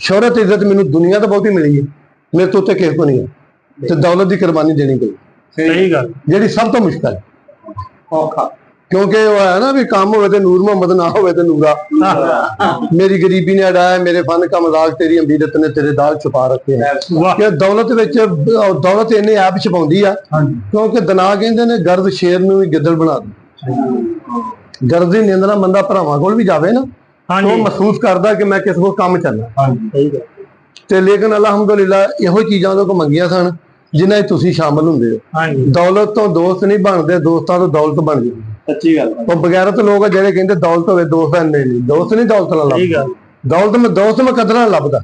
शोहरत इज्जत मैनू दुनिया तो बहुत ही मिली है, मेरे तो उत्ते किसी को नहीं है। तो दौलत की कुर्बानी देनी पई, सही गल जी सब तो मुश्किल है। औखा क्योंकि वो है ना भी काम हो तो नूर मोहम्मद ना हो तो नूरा। मेरी गरीबी ने अड़ाया, मेरे फन का मजाक, तेरी अमीरत ने तेरे दाग छुपा रखे हैं। कि दौलत दौलत इन्हें ऐप छपाउंदी आ, क्योंकि दना कहते ने गर्द शेर नूं भी गिद्दड़ बना दे। गर्द दी नींद नाल बंदा भरावां कोल भी जावे ना तो महसूस करदा कि मैं किस को काम चलना। ते लेकिन अलहमदुलिल्लाह इहो चीज़ां उहदे कोल मंगियां सन जिन्हां तुसीं शामिल हुंदे हो। दौलत तो दोस्त नहीं बनते, दोस्तां तो दौलत बन जाती। सच्ची गल वो बगैरत लोग जेडे कहते दौलत होवे दोस्त है, नहीं दोस्त नहीं दौलत नाल लभदा। दोस्त में कदर नाल लभदा।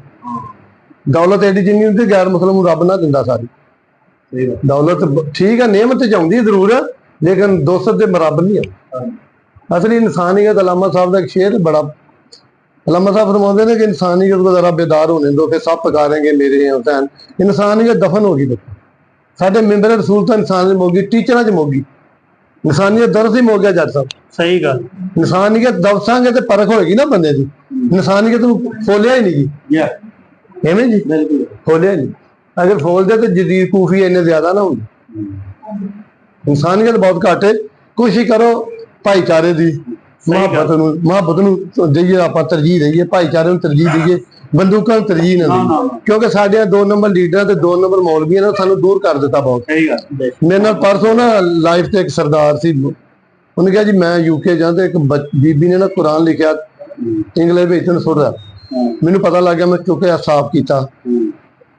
दौलत एडी जिन्नी हुंदी गैर मुस्लिम रब ना दिंदा सारी। दौलत ठीक है नेमत चाहुंदी जरूर है, लेकिन दोस्त दे बराबर नहीं है। असली इंसानियत अलामा साहब का एक शेर बड़ा, अलामा साहब फरमाते हैं कि इंसानियत को जरा बेदार होने दो, फिर सब पकारेंगे मेरे हुसैन। इंसानियत दफन होगी, साडे मेंबर रसूल तो इंसानियत मोगी, टीचर च मोगी, इंसानियत दर्द ही हो गया जट साहब। सही गल, इंसानियत दवसांगे तो परख होगी ना बंदे की। इंसानियत खोलिया ही नहीं एवं जी, खोलिया ही नहीं। अगर खोल दे तो जदीद कूफी इन्ने ज्यादा ना होंगे। इंसानियत बहुत घट है। कोशिश करो भाईचारे की, मुहब्बत दईए, आप तरजीह दईए, भाईचारे तरजीह दईए, बंदूकों तरजीह ना दी। क्योंकि साढ़े 2 नंबर लीडर ते 2 नंबर मौलवी ने सानू दूर कर दिता बहुत। मेरे नाल परसों ना लाइफ से एक सरदार सी, उन्हें कहा जी मैं यूके जा, एक बीबी ने ना कुरान लिखा इंग्लिश में सुट रहा, मैनू पता लग गया, मैं चुके साफ किया।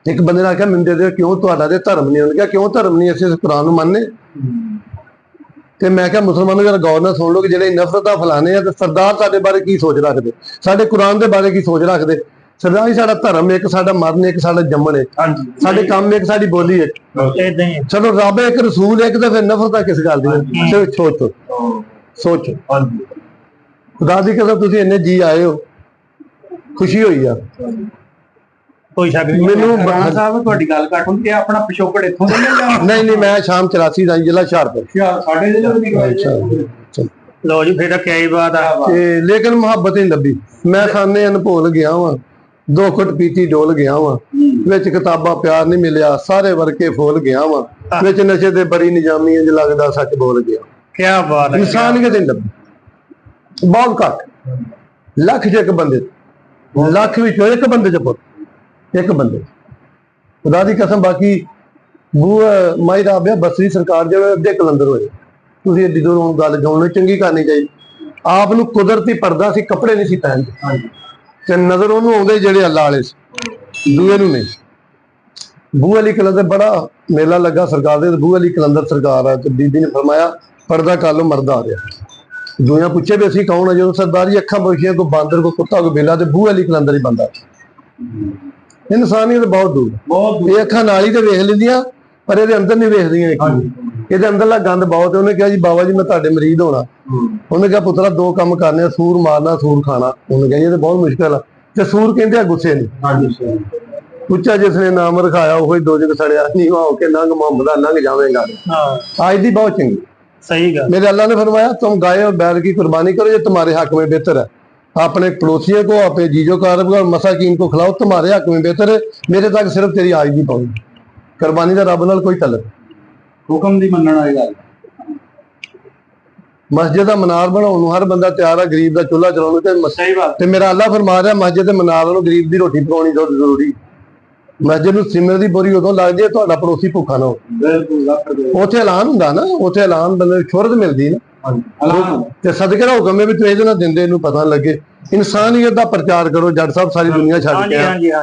एक बंदे ने आख्या मैंने दे क्यों तुहाडा ते धर्म नहीं? उन्हें कहा क्यों धर्म नहीं, असीं कुरान मानने। तो मैं क्या मुसलमानों जरा गौर नाल सुन लो कि जेडे नफरत फैलाने हैं, सरदार साडे बारे की सोच रखते, साडे कुरान के बारे की सोच रखते। सरदार जी साडा धर्म एक, साडा मरन एक, साडा जम्मन एक, साडे काम एक, साडी बोली एक। चलो रब एक, रसूल एक, तो फिर नफरत किस गल दी? सोचो सोचो, खुदा दी कसम तुसीं इन्ने जी आए हो, खुशी हुई आ। नहीं नहीं मैं शाम 84 का जिला हुशियारपुर। लो जी फिर क्या ही बात है, लेकिन मुहब्बत नहीं लभी। मैं खाने भुल गया वा, 2 घुट पीती डोल गया वा, विच किताबा प्यार नहीं मिलिया, सारे वर्के फुल गया वा, विच नशे दे बड़ी निजामी इंज लगदा सच बोल गया। क्या बात है, इंसानियत नहीं लभी, बहुत घट। लख च एक बंदे, लख विचों एक बंदे च पुत, एक बंदे खुदा दी कसम। बाकी बूआ माई दा आबिया बसरी सरकार जो अद्धे कलंदर होए, तुसीं एडी दूरों गल जोड़नी चंगी करनी चाहिए। आप नूं कुदरती पर्दा सी, कपड़े नहीं सी पहनदे, ते नजर उहनूं आउंदे जेहड़े अल्लाह वाले सी, दूए नूं नहीं। बूआ अली कलंदर बड़ा मेला लगा सरकार दे, बूआ अली कलंदर सरकार है, तो बीबी ने फरमाया पर्दा कर लो मर्द आ गया। दूया पूछे भी असीं कौन है, जो सरदार जी अखां बखियां, कोई बांदर, कोई कुत्ता, कोई बेला, तो बूआ अली कलंदर ही बंदा। इंसानियत बहुत दूर, ये अखां नाल ही ते वेख लैंदियां पर ये अंदर नहीं वेखदियां। ये अंदरला गंद बहुत है। उन्हें कहा जी बाबा जी मैं तुहाडे मरीद होना। उन्हें कहा पुत्रा 2 काम करने, सूर मारना, सूर खाना। उन्हें कहा ये तो बहुत मुश्किल है, ते सूर कहते हैं गुस्से नहीं। उच्चा जिसने नाम रखाया वही दो जग सड़िया, नीवा होके नंग मोहम्मदा लंघ जावेगा। आज दी बहुत चंगी, सही गल। मेरे अल्लाह ने फरमाया तुम गाय और बैल की कुर्बानी करो, ये तुम्हारे हक में बेहतर है। अपने पड़ोसियों को, अपने जीजो कारब को, मसाकीन को खिलाओ, तुम्हारे हक में बेहतर है। मेरे तक सिर्फ तेरी आज नहीं पाऊंगी। कुर्बानी का रब नाल कोई तलक, हुक्म दी मनण वाली गल। मस्जिद का मनार बनाने हर बंदा तैयार है, गरीब का चूल्हा चलाने ते मेरा अल्लाह फरमा रहा मस्जिद के मनार नालों गरीब की रोटी पकानी जरूरी। मस्जिद में सिमर की बोरी उदों लगती है तुहाडा पड़ोसी भुखा ना हो। उत्थे ऐलान हुंदा ना, उत्थे ऐलान बंदे शोहरत मिलती ना, ते सदके दा हुक्म है भी तू इहदे नाल दिंदे इहनूं पता लगे। इंसानियत का प्रचार करो जट साहब, सारी दुनिया छड्ड के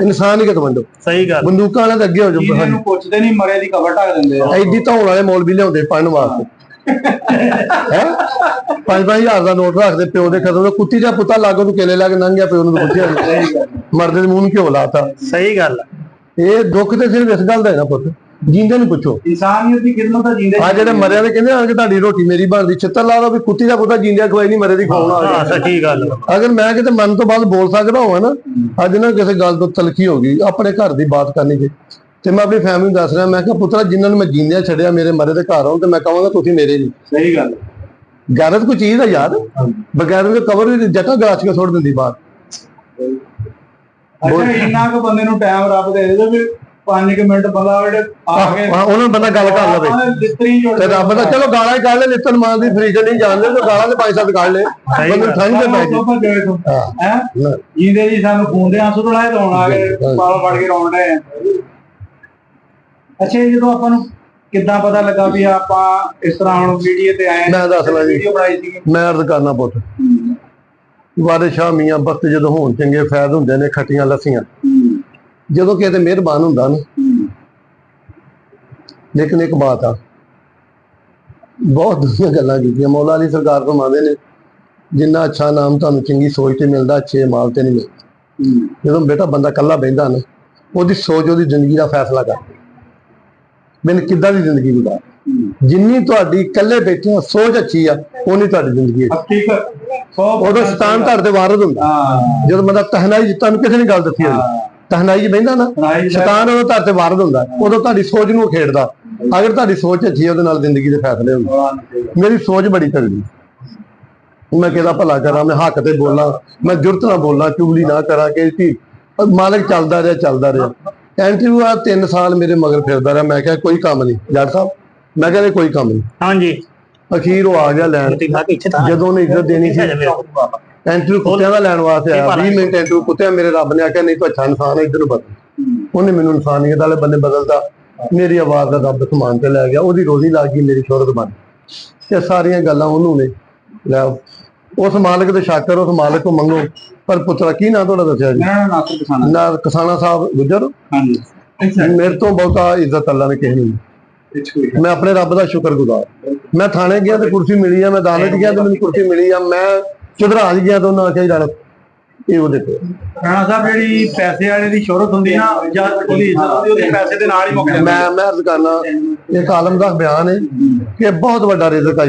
इंसानियत वंडो। सही गल, बंदूकां वाले अगे हो जाओ, पुछदे नहीं मरे दी कबर ढक दिंदे आ। एडी धौण वाले मौलवी लिआउंदे पढ़न वास्ते, 5-5 हज़ार का नोट रखते, प्यो के खत्म, कुत्ती का पुत्ता लागो तू केले लैके लंघ गया, प्यो ने पुछया मरदे दे मूंह घ्यो लाता। सही गल, ये दुख तो सिर्फ इस गल दा है ना पुत, जींदे नूं पुछो। इंसानियत दी खिदमत दा जींदे, आ जेहड़े मरिया दे कहंदे आ कि तुहाडी रोटी मेरी बनदी, छित्तर ला लो भी कुत्ती दा पुत्ता जींदे खवाई नहीं, मरे दी खवाउणा। हां सच्ची गल, अगर मैं किते मन तो बाद बोल सकदा होवां ना, अज ना किसी गल तो तलखी हो गई, अपने घर दी बात करनी चाहिए। ते मैं अपनी फैमिली दस रहा, मैं पुत्रा जिन्होंने मैं जींदिया छड़िया मेरे मरे दे घर आउण ते मैं कहांगा तुसीं मेरे नहीं। सही गल, गैरत कोई चीज है यार, बगैर कवर जटा गलाच के सुट दिंदी बात। ਅੱਛਾ ਇੰਨਾ ਕੁ ਬੰਦੇ ਨੂੰ ਟਾਈਮ ਰੱਬ ਦੇ ਦੇ ਵੀ 5 ਮਿੰਟ ਬੰਦਾ ਆ ਕੇ ਉਹਨਾਂ ਨੂੰ ਬੰਦਾ ਗੱਲ ਕਰ ਲਵੇ ਤੇ ਰੱਬ ਦਾ ਚਲੋ ਗਾਲਾਂ ਹੀ ਕੱਢ ਲੈ ਲਿੱਤਨ ਮਾਨ ਦੀ ਫਰੀਕ ਨਹੀਂ ਜਾਣਦੇ ਤੇ ਗਾਲਾਂ ਦੇ 5-7 ਕੱਢ ਲੈ ਬੰਦੇ ਠੰਡ ਤੇ ਪੈ ਗਈ ਹੈ ਜਿਹਦੇ ਜੀ ਸਾਨੂੰ ਖੂਨ ਦੇ ਆਂਸੂ ਰਲਾਏ ਲਾਉਣ ਆ ਗਏ ਪਾਲ ਫੜ ਕੇ ਰੋਣ ਡਏ ਅੱਛਾ ਜਦੋਂ ਆਪਾਂ ਨੂੰ ਕਿੱਦਾਂ ਪਤਾ ਲੱਗਾ ਵੀ ਆਪਾਂ ਇਸ ਤਰ੍ਹਾਂ ਹੁਣ ਵੀਡੀਓ ਤੇ ਆਏ ਮੈਂ ਦੱਸਣਾ ਜੀ ਵੀਡੀਓ ਬਣਾਈ ਸੀ ਮੈਂ ਅਰਜ਼ ਕਰਨਾ ਪੁੱਤ ਬਾਦਸ਼ਾਹ ਮੀਆਂ ਬਖਤ ਜਦੋਂ ਹੋਣ ਚੰਗੇ ਫੈਦ ਹੁੰਦੇ ਨੇ ਖੱਟੀਆਂ ਲੱਸੀਆਂ ਜਦੋਂ ਕਿਤੇ ਮਿਹਰਬਾਨ ਹੁੰਦਾ ਨਾ ਲੇਕਿਨ ਇੱਕ ਬਾਤ ਆ ਬਹੁਤ ਦੁਨੀਆਂ ਗੱਲਾਂ ਕੀਤੀਆਂ ਮੌਲਾ ਅਲੀ ਸਰਕਾਰ ਫਰਮਾਉਂਦੇ ਨੇ ਜਿੰਨਾ ਅੱਛਾ ਨਾਮ ਤੁਹਾਨੂੰ ਚੰਗੀ ਸੋਚ ਤੇ ਮਿਲਦਾ ਅੱਛੇ ਮਾਲ ਤੇ ਨਹੀਂ ਮਿਲਦਾ ਜਦੋਂ ਬੇਟਾ ਬੰਦਾ ਇਕੱਲਾ ਬਹਿੰਦਾ ਨਾ ਉਹਦੀ ਸੋਚ ਉਹਦੀ ਜ਼ਿੰਦਗੀ ਦਾ ਫੈਸਲਾ ਕਰਦੀ ਮੈਨੂੰ ਕਿੱਦਾਂ ਦੀ ਜ਼ਿੰਦਗੀ ਗੁਜ਼ਾਰ ਜਿੰਨੀ ਤੁਹਾਡੀ ਇਕੱਲੇ ਬੈਠੇ ਸੋਚ ਅੱਛੀ ਆ ਉਨੀ ਤੁਹਾਡੀ ਜ਼ਿੰਦਗੀ ਉਦੋਂ ਸ਼ੈਤਾਨ ਤੁਹਾਡੇ ਤੇ ਵਾਰਦ ਹੁੰਦਾ ਜਦੋਂ ਬੰਦਾ ਤਹਨਾਈ ਤੁਹਾਨੂੰ ਕਿਸੇ ਨੇ ਗੱਲ ਦੱਸੀ ਹੋਈ ਤਹਨਾਈ ਚ ਬਹਿੰਦਾ ਨਾ ਸ਼ੈਤਾਨ ਉਦੋਂ ਤੁਹਾਡੇ ਤੇ ਵਾਰਦ ਹੁੰਦਾ ਉਦੋਂ ਤੁਹਾਡੀ ਸੋਚ ਨੂੰ ਖੇਡਦਾ ਅਗਰ ਤੁਹਾਡੀ ਸੋਚ ਅੱਛੀ ਹੈ ਉਹਦੇ ਨਾਲ ਜ਼ਿੰਦਗੀ ਦੇ ਫੈਸਲੇ ਹੁੰਦੇ ਮੇਰੀ ਸੋਚ ਬੜੀ ਤਗੜੀ ਮੈਂ ਕਿਹਦਾ ਭਲਾ ਕਰਾਂ ਮੈਂ ਹੱਕ ਤੇ ਬੋਲਾਂ ਮੈਂ ਜੁਰਤ ਨਾਲ ਬੋਲਾਂ ਚੁਗਲੀ ਨਾ ਕਰਾਂ ਕਿ ਮਾਲਕ ਚੱਲਦਾ ਰਿਹਾ ਇੰਟਰਵਿਊ ਆ 3 ਸਾਲ ਮੇਰੇ ਮਗਰ ਫਿਰਦਾ ਰਿਹਾ ਮੈਂ ਕਿਹਾ ਕੋਈ ਕੰਮ ਨਹੀਂ ਜੱਟ ਸਾਹਿਬ ਮੈਂ ਕਹਿੰਦਾ ਕੋਈ ਕੰਮ ਨਹੀਂ ਹਾਂਜੀ ਅਖੀਰ ਉਹ ਆ ਗਿਆ ਲੈਣ ਜਦੋਂ ਉਹਨੇ ਇੱਜ਼ਤ ਦੇਣੀ ਸੀ ਇੰਟਰਵਿਊ ਕੁੱਤਿਆਂ ਦਾ ਲੈਣ ਵਾਸਤੇ ਆਇਆ 20 ਮਿੰਟ ਇੰਟਰਵਿਊ ਕੁੱਤਿਆਂ ਮੇਰੇ ਰੱਬ ਨੇ ਆਖਿਆ ਨਹੀਂ ਤੂੰ ਅੱਛਾ ਇਨਸਾਨ ਹੈ ਇੱਧਰ ਨੂੰ ਬਦਲ ਉਹਨੇ ਮੈਨੂੰ ਇਨਸਾਨੀਅਤ ਵਾਲੇ ਬੰਦੇ ਬਦਲਦਾ ਮੇਰੀ ਆਵਾਜ਼ ਦਾ ਰੱਬ ਸਮਾਨ ਤੇ ਲੈ ਗਿਆ ਉਹਦੀ ਰੋਜ਼ੀ ਲੱਗ ਗਈ ਮੇਰੀ ਸ਼ੋਹਰਤ ਬਣ ਗਈ ਇਹ ਸਾਰੀਆਂ ਗੱਲਾਂ ਉਹਨੂੰ ਨੇ ਲੈ ਉਸ ਮਾਲਕ ਦੇ ਸ਼ਾਕਰ ਉਸ ਮਾਲਕ ਤੋਂ ਮੰਗੋ ਪਰ ਪੁੱਤਰਾ ਕੀ ਨਾਂ ਤੁਹਾਡਾ ਦੱਸਿਆ ਜੀ ਨਾ ਕਿਸਾਨਾ ਸਾਹਿਬ ਗੁੱਜਰ ਮੇਰੇ ਤੋਂ ਬਹੁਤਾ ਇੱਜ਼ਤ ਅੱਲਾ ਨੇ ਕਿਸੇ ਨੂੰ ਮੈਂ ਆਪਣੇ ਰੱਬ ਦਾ ਸ਼ੁਕਰਗੁਜ਼ਾਰ ਮੈਂ ਥਾਣੇ ਗਿਆ ਤੇ ਕੁਰਸੀ ਮਿਲੀ ਆ ਮੈਂ ਅਦਾਲਤ ਗਿਆ ਤੇ ਮੈਨੂੰ ਕੁਰਸੀ ਮਿਲੀ ਆ ਮੈਂ ਚੁਧਰਾ ਗਿਆ ਤਾਂ ਉਹਨਾਂ ਆਖਿਆ ਜਾਣਾ ਇਹ ਉਹਦੇ ਤੇ ਰਾਣਾ ਸਾਹਿਬ ਜਿਹੜੀ ਪੈਸੇ ਵਾਲੇ ਦੀ ਸ਼ੋਹਰਤ ਹੁੰਦੀ ਨਾ ਜਾਂ ਉਹਦੀ ਇੱਜ਼ਤ ਹੁੰਦੀ ਉਹਦੇ ਪੈਸੇ ਦੇ ਨਾਲ ਹੀ ਮੁੱਕ ਜਾਂਦੀ ਮੈਂ ਅਰਜ਼ ਕਰਨਾ ਇੱਕ ਆਲਮ ਦਾ ਬਿਆਨ ਹੈ ਕਿ ਬਹੁਤ ਵੱਡਾ ਰਿਜ਼ਕ ਹੈ